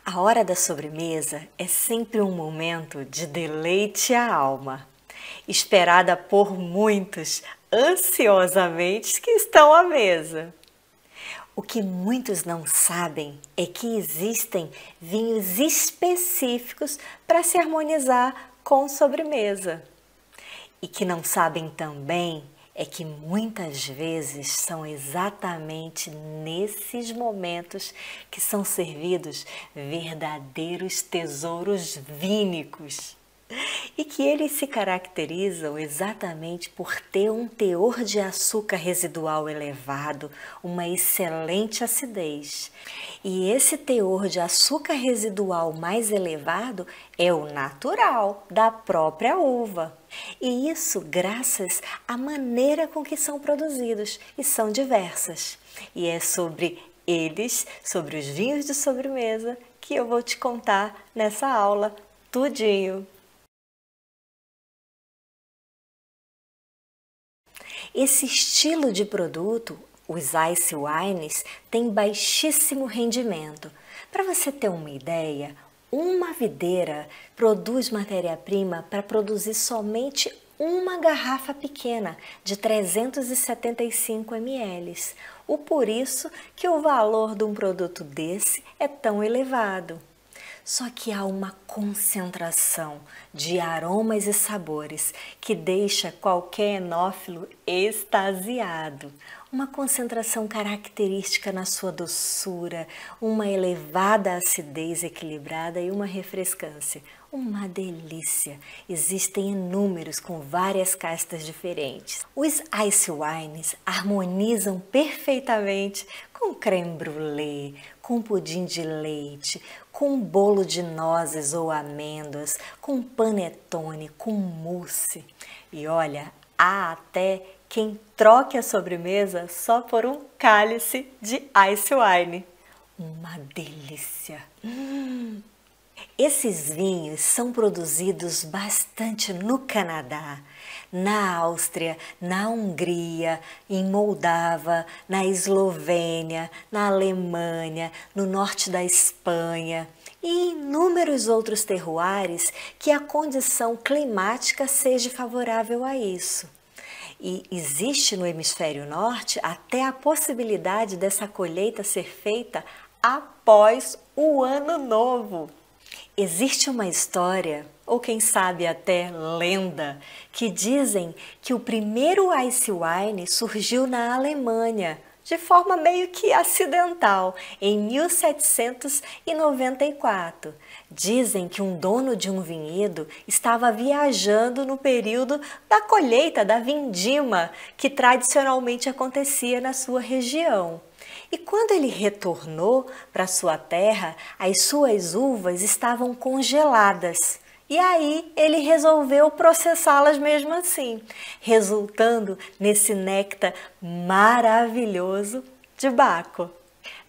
A hora da sobremesa é sempre um momento de deleite à alma, esperada por muitos ansiosamente que estão à mesa. O que muitos não sabem é que existem vinhos específicos para se harmonizar com sobremesa. E que não sabem também é que muitas vezes são exatamente nesses momentos que são servidos verdadeiros tesouros vínicos. E que eles se caracterizam exatamente por ter um teor de açúcar residual elevado, uma excelente acidez. E esse teor de açúcar residual mais elevado é o natural da própria uva. E isso graças à maneira com que são produzidos, e são diversas. E é sobre eles, sobre os vinhos de sobremesa, que eu vou te contar nessa aula tudinho. Esse estilo de produto, os ice wines, tem baixíssimo rendimento. Para você ter uma ideia, uma videira produz matéria-prima para produzir somente uma garrafa pequena de 375 ml. Por isso que o valor de um produto desse é tão elevado. Só que há uma concentração de aromas e sabores que deixa qualquer enófilo extasiado. Uma concentração característica na sua doçura, uma elevada acidez equilibrada e uma refrescância. Uma delícia! Existem inúmeros com várias castas diferentes. Os ice wines harmonizam perfeitamente com creme brulee, com pudim de leite, com bolo de nozes ou amêndoas, com panetone, com mousse. E olha, há até quem troque a sobremesa só por um cálice de ice wine. Uma delícia! Esses vinhos são produzidos bastante no Canadá, na Áustria, na Hungria, em Moldávia, na Eslovênia, na Alemanha, no norte da Espanha e em inúmeros outros terroirs que a condição climática seja favorável a isso. E existe no hemisfério norte até a possibilidade dessa colheita ser feita após o Ano Novo. Existe uma história, ou quem sabe até lenda, que dizem que o primeiro ice wine surgiu na Alemanha, de forma meio que acidental, em 1794. Dizem que um dono de um vinhedo estava viajando no período da colheita da vindima, que tradicionalmente acontecia na sua região. E quando ele retornou para sua terra, as suas uvas estavam congeladas. E aí ele resolveu processá-las mesmo assim, resultando nesse néctar maravilhoso de Baco.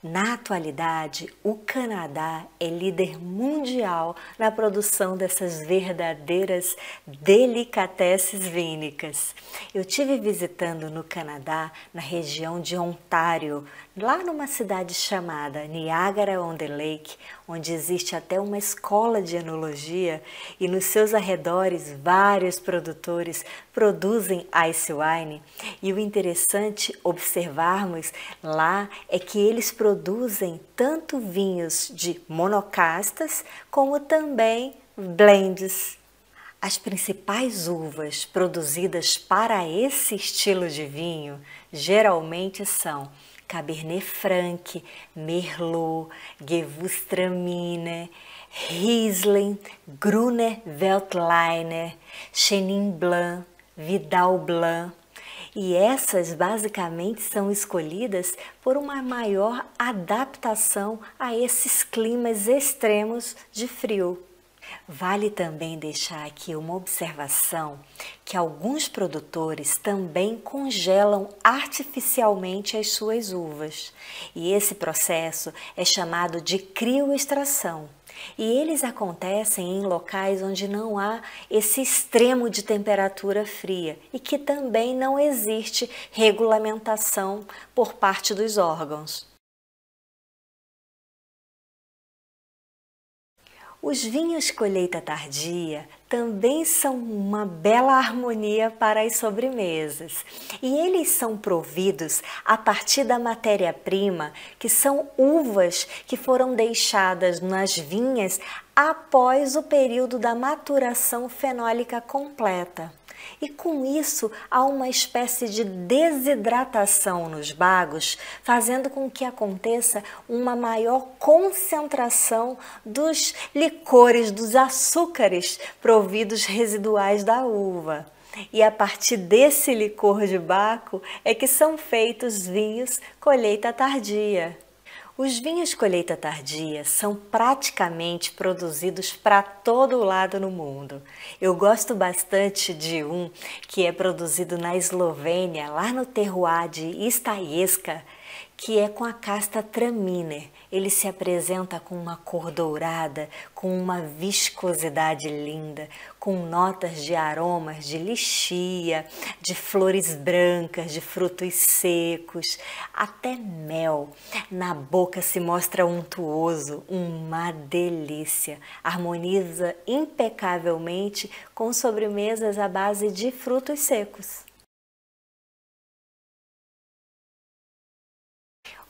Na atualidade, o Canadá é líder mundial na produção dessas verdadeiras delicatessen vínicas. Eu tive visitando no Canadá, na região de Ontário, lá numa cidade chamada Niagara-on-the-Lake, onde existe até uma escola de enologia e nos seus arredores vários produtores produzem ice wine. E o interessante observarmos lá é que eles produzem tanto vinhos de monocastas como também blends. As principais uvas produzidas para esse estilo de vinho geralmente são Cabernet Franc, Merlot, Gewürztraminer, Riesling, Gruner Veltliner, Chenin Blanc, Vidal Blanc. E essas basicamente são escolhidas por uma maior adaptação a esses climas extremos de frio. Vale também deixar aqui uma observação que alguns produtores também congelam artificialmente as suas uvas. E esse processo é chamado de crioextração. E eles acontecem em locais onde não há esse extremo de temperatura fria e que também não existe regulamentação por parte dos órgãos. Os vinhos colheita tardia também são uma bela harmonia para as sobremesas e eles são providos a partir da matéria-prima, que são uvas que foram deixadas nas vinhas após o período da maturação fenólica completa. E com isso há uma espécie de desidratação nos bagos, fazendo com que aconteça uma maior concentração dos licores, dos açúcares providos residuais da uva. E a partir desse licor de baco é que são feitos vinhos colheita tardia. Os vinhos colheita tardia são praticamente produzidos para todo lado no mundo. Eu gosto bastante de um que é produzido na Eslovênia, lá no terroir de Stajesca, que é com a casta Traminer. Ele se apresenta com uma cor dourada, com uma viscosidade linda, com notas de aromas de lichia, de flores brancas, de frutos secos, até mel. Na boca se mostra untuoso, uma delícia. Harmoniza impecavelmente com sobremesas à base de frutos secos.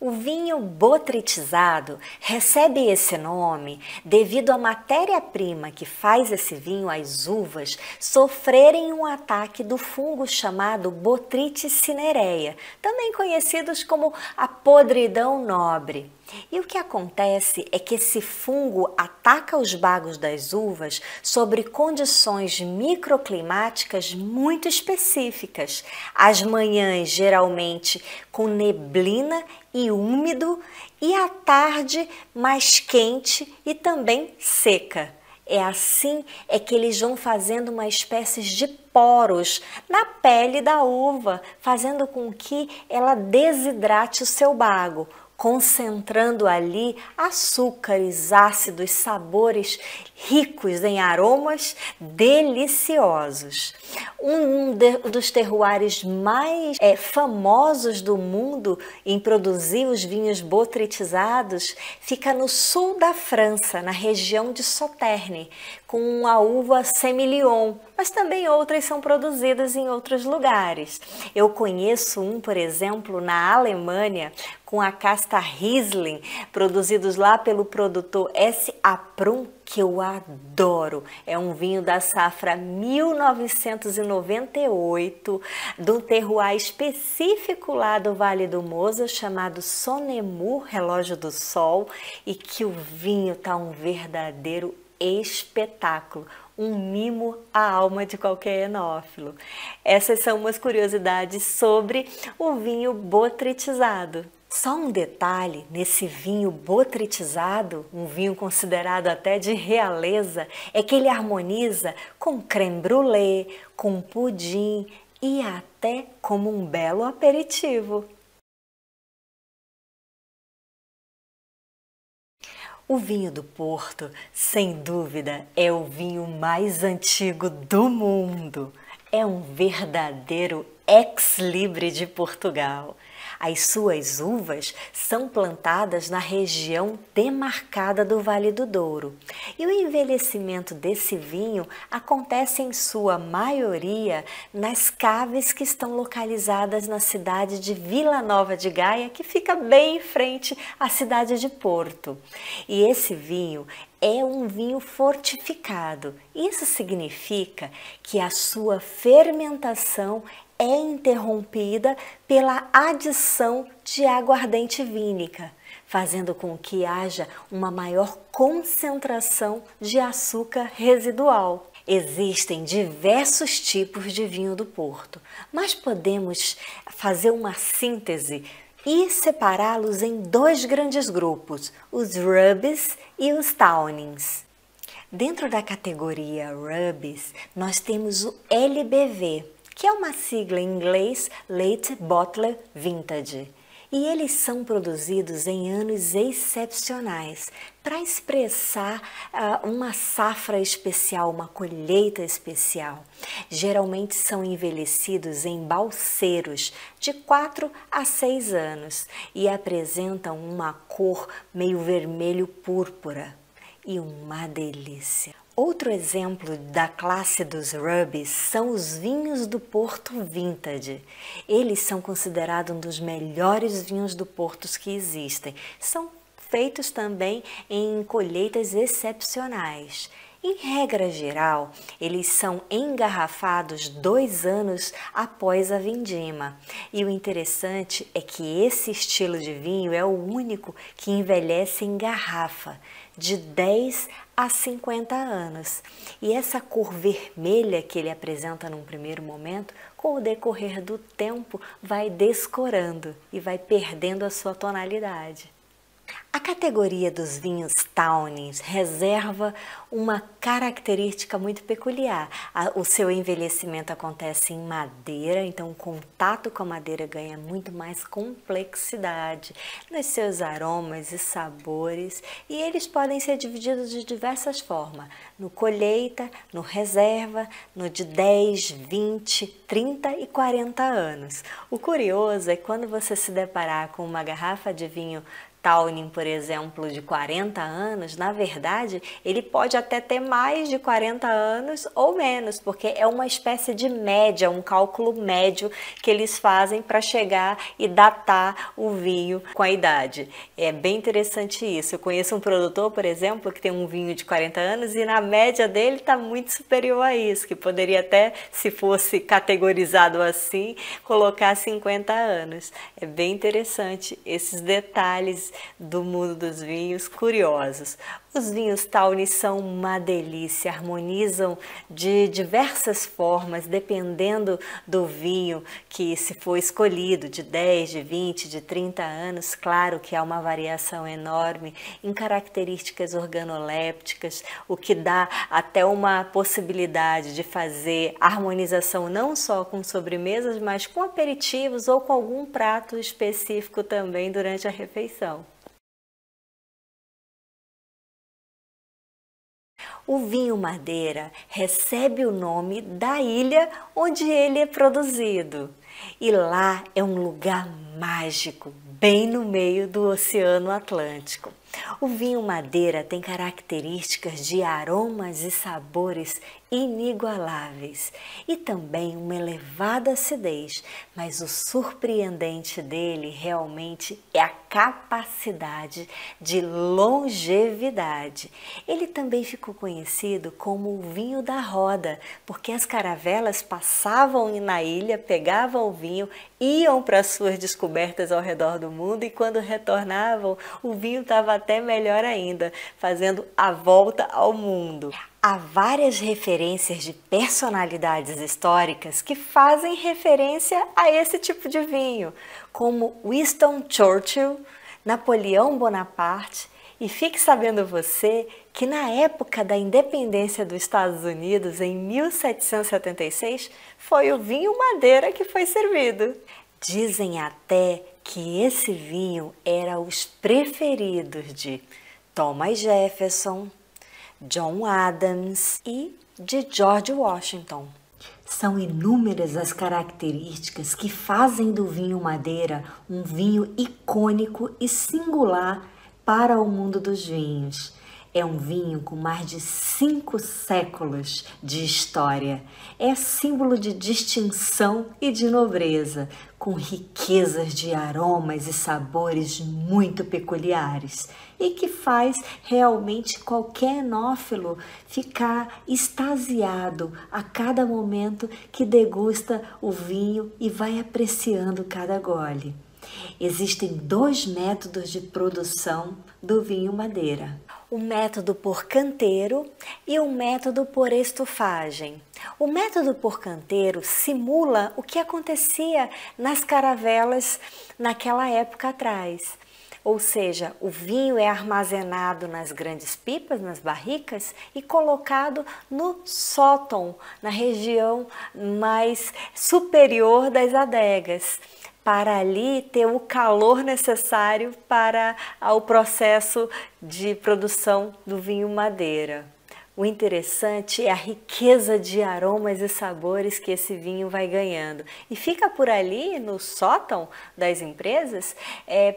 O vinho botrytizado recebe esse nome devido à matéria-prima que faz esse vinho, as uvas, sofrerem um ataque do fungo chamado Botrytis cinerea, também conhecidos como a podridão nobre. E o que acontece é que esse fungo ataca os bagos das uvas sobre condições microclimáticas muito específicas. As manhãs geralmente com neblina e úmido e à tarde mais quente e também seca. É assim que eles vão fazendo uma espécie de poros na pele da uva, fazendo com que ela desidrate o seu bago, concentrando ali açúcares, ácidos, sabores ricos em aromas deliciosos. Um dos terroirs mais famosos do mundo em produzir os vinhos botrytizados fica no sul da França, na região de Sauternes, com a uva Semillon, mas também outras são produzidas em outros lugares. Eu conheço um, por exemplo, na Alemanha, com a casta Riesling, produzidos lá pelo produtor S. Aprun, que eu adoro. É um vinho da safra 1998, de um terroir específico lá do Vale do Mosel, chamado Sonnemour, Relógio do Sol, e que o vinho tá um verdadeiro espetáculo, um mimo à alma de qualquer enófilo. Essas são umas curiosidades sobre o vinho botrytizado. Só um detalhe nesse vinho botrytizado, um vinho considerado até de realeza, é que ele harmoniza com crème brûlée, com pudim e até como um belo aperitivo. O vinho do Porto, sem dúvida, é o vinho mais antigo do mundo. É um verdadeiro ex-libris de Portugal. As suas uvas são plantadas na região demarcada do Vale do Douro. E o envelhecimento desse vinho acontece em sua maioria nas caves que estão localizadas na cidade de Vila Nova de Gaia, que fica bem em frente à cidade de Porto. E esse vinho é um vinho fortificado. Isso significa que a sua fermentação é interrompida pela adição de aguardente vínica, fazendo com que haja uma maior concentração de açúcar residual. Existem diversos tipos de vinho do Porto, mas podemos fazer uma síntese e separá-los em dois grandes grupos, os Rubis e os Townings. Dentro da categoria Rubis, nós temos o LBV, que é uma sigla em inglês Late Bottler Vintage. E eles são produzidos em anos excepcionais para expressar uma safra especial, uma colheita especial. Geralmente são envelhecidos em balseiros de 4 a 6 anos e apresentam uma cor meio vermelho púrpura. e uma delícia. Outro exemplo da classe dos Rubies são os vinhos do Porto Vintage. Eles são considerados um dos melhores vinhos do Porto que existem. São feitos também em colheitas excepcionais. Em regra geral, eles são engarrafados 2 anos após a vindima. E o interessante é que esse estilo de vinho é o único que envelhece em garrafa, de 10 a 50 anos. E essa cor vermelha que ele apresenta num primeiro momento, com o decorrer do tempo, vai descorando e vai perdendo a sua tonalidade. A categoria dos vinhos Tawny reserva uma característica muito peculiar. O seu envelhecimento acontece em madeira, então o contato com a madeira ganha muito mais complexidade nos seus aromas e sabores, e eles podem ser divididos de diversas formas: no colheita, no reserva, no de 10, 20, 30 e 40 anos. O curioso é que quando você se deparar com uma garrafa de vinho Tawny, por exemplo, de 40 anos, na verdade, ele pode até ter mais de 40 anos ou menos, porque é uma espécie de média, um cálculo médio que eles fazem para chegar e datar o vinho com a idade. É bem interessante isso. Eu conheço um produtor, por exemplo, que tem um vinho de 40 anos e na média dele está muito superior a isso, que poderia até, se fosse categorizado assim, colocar 50 anos. É bem interessante esses detalhes do mundo dos vinhos curiosos. Os vinhos Tawny são uma delícia, harmonizam de diversas formas, dependendo do vinho que se for escolhido, de 10, de 20, de 30 anos. Claro que há uma variação enorme em características organolépticas, o que dá até uma possibilidade de fazer harmonização não só com sobremesas, mas com aperitivos ou com algum prato específico também durante a refeição. O vinho Madeira recebe o nome da ilha onde ele é produzido. E lá é um lugar mágico, bem no meio do Oceano Atlântico. O vinho Madeira tem características de aromas e sabores inigualáveis e também uma elevada acidez, mas o surpreendente dele realmente é a capacidade de longevidade. Ele também ficou conhecido como o vinho da roda, porque as caravelas passavam na ilha, pegavam o vinho, iam para suas descobertas ao redor do mundo e quando retornavam, o vinho estava até melhor ainda, fazendo a volta ao mundo. Há várias referências de personalidades históricas que fazem referência a esse tipo de vinho, como Winston Churchill, Napoleão Bonaparte, e fique sabendo você que na época da independência dos Estados Unidos, em 1776, foi o vinho Madeira que foi servido. Dizem até que esse vinho era os preferidos de Thomas Jefferson, John Adams e de George Washington. São inúmeras as características que fazem do vinho Madeira um vinho icônico e singular para o mundo dos vinhos. É um vinho com mais de 5 séculos de história. É símbolo de distinção e de nobreza, com riquezas de aromas e sabores muito peculiares e que faz realmente qualquer enófilo ficar extasiado a cada momento que degusta o vinho e vai apreciando cada gole. Existem 2 métodos de produção do vinho Madeira: o método por canteiro e o método por estufagem. O método por canteiro simula o que acontecia nas caravelas naquela época atrás. Ou seja, o vinho é armazenado nas grandes pipas, nas barricas, e colocado no sótão, na região mais superior das adegas, para ali ter o calor necessário para o processo de produção do vinho Madeira. O interessante é a riqueza de aromas e sabores que esse vinho vai ganhando. E fica por ali no sótão das empresas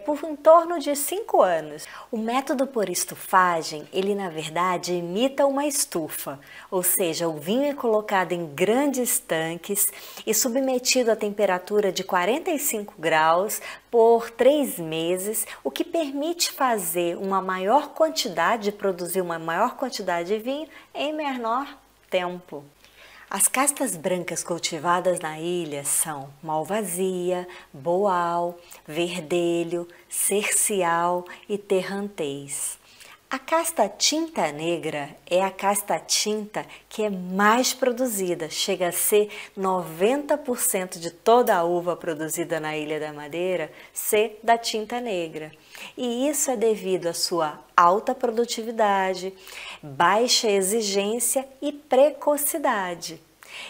por em torno de 5 anos. O método por estufagem, ele na verdade imita uma estufa. Ou seja, o vinho é colocado em grandes tanques e submetido a temperatura de 45 graus por 3 meses, o que permite fazer uma maior quantidade, produzir uma maior quantidade de vinho em menor tempo. As castas brancas cultivadas na ilha são Malvasia, Boal, Verdelho, Cercial e Terrantez. A casta tinta negra é a casta tinta que é mais produzida, chega a ser 90% de toda a uva produzida na Ilha da Madeira ser da tinta negra. E isso é devido à sua alta produtividade, baixa exigência e precocidade.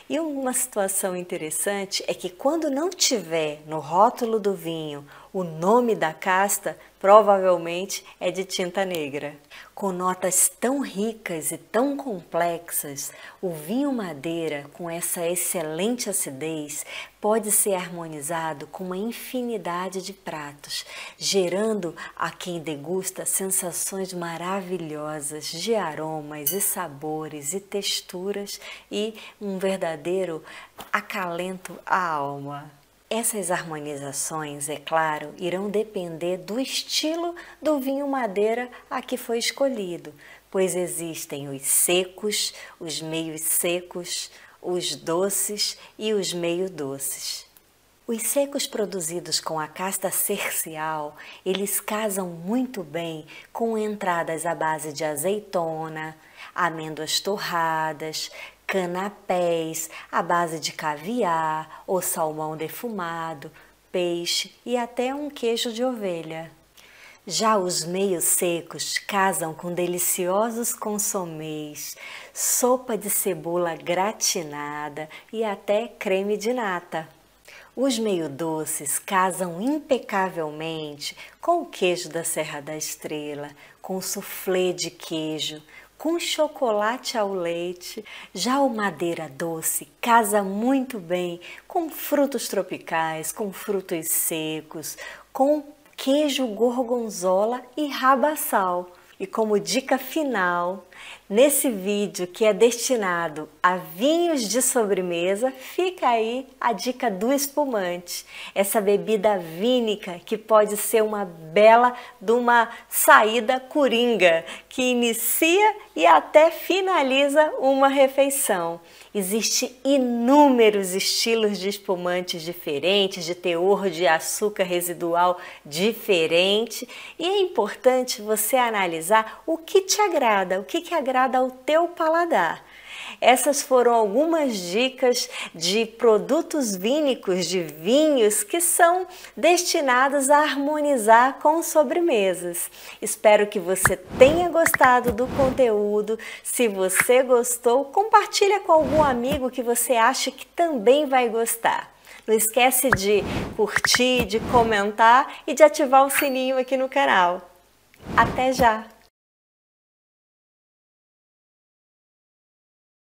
E uma situação interessante é que quando não tiver no rótulo do vinho o nome da casta, provavelmente é de tinta negra. Com notas tão ricas e tão complexas, o vinho madeira, com essa excelente acidez, pode ser harmonizado com uma infinidade de pratos, gerando a quem degusta sensações maravilhosas de aromas e sabores e texturas e um verdadeiro acalento à alma. Essas harmonizações, é claro, irão depender do estilo do vinho madeira a que foi escolhido, pois existem os secos, os meios secos, os doces e os meio doces. Os secos produzidos com a casta cercial, eles casam muito bem com entradas à base de azeitona, amêndoas torradas, canapés à base de caviar ou salmão defumado, peixe e até um queijo de ovelha. Já os meios secos casam com deliciosos consomés, sopa de cebola gratinada e até creme de nata. Os meio doces casam impecavelmente com o queijo da Serra da Estrela, com soufflé de queijo, com chocolate ao leite. Já o madeira doce casa muito bem com frutos tropicais, com frutos secos, com queijo gorgonzola e rabassal. E como dica final, nesse vídeo que é destinado a vinhos de sobremesa, fica aí a dica do espumante. Essa bebida vínica que pode ser uma bela de uma saída coringa, que inicia e até finaliza uma refeição. Existem inúmeros estilos de espumantes diferentes, de teor de açúcar residual diferente, e é importante você analisar o que te agrada, o que agrada ao teu paladar. Essas foram algumas dicas de produtos vínicos, de vinhos que são destinados a harmonizar com sobremesas. Espero que você tenha gostado do conteúdo. Se você gostou, compartilha com algum amigo que você acha que também vai gostar. Não esquece de curtir, de comentar e de ativar o sininho aqui no canal. Até já!